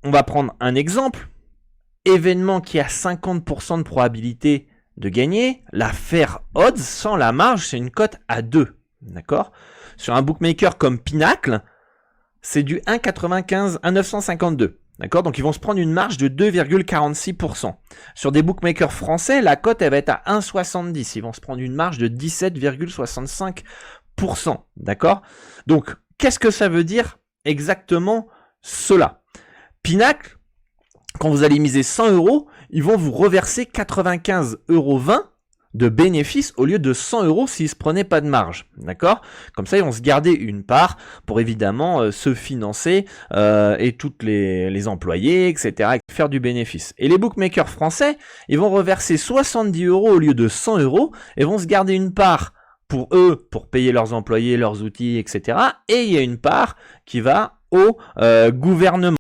on va prendre un exemple. Événement qui a 50% de probabilité de gagner, la fair odds sans la marge, c'est une cote à 2. D'accord? Sur un bookmaker comme Pinacle, c'est du 1,95, 1,952. D'accord? Donc ils vont se prendre une marge de 2,46%. Sur des bookmakers français, la cote elle va être à 1,70. Ils vont se prendre une marge de 17,65%. D'accord? Donc, qu'est-ce que ça veut dire exactement cela? Pinacle, quand vous allez miser 100 €, ils vont vous reverser 95,20 € de bénéfices au lieu de 100 € s'ils se prenaient pas de marge, d'accord? Comme ça, ils vont se garder une part pour évidemment se financer et toutes les employés, etc., et faire du bénéfice. Et les bookmakers français, ils vont reverser 70 € au lieu de 100 € et vont se garder une part pour eux, pour payer leurs employés, leurs outils, etc. Et il y a une part qui va au gouvernement.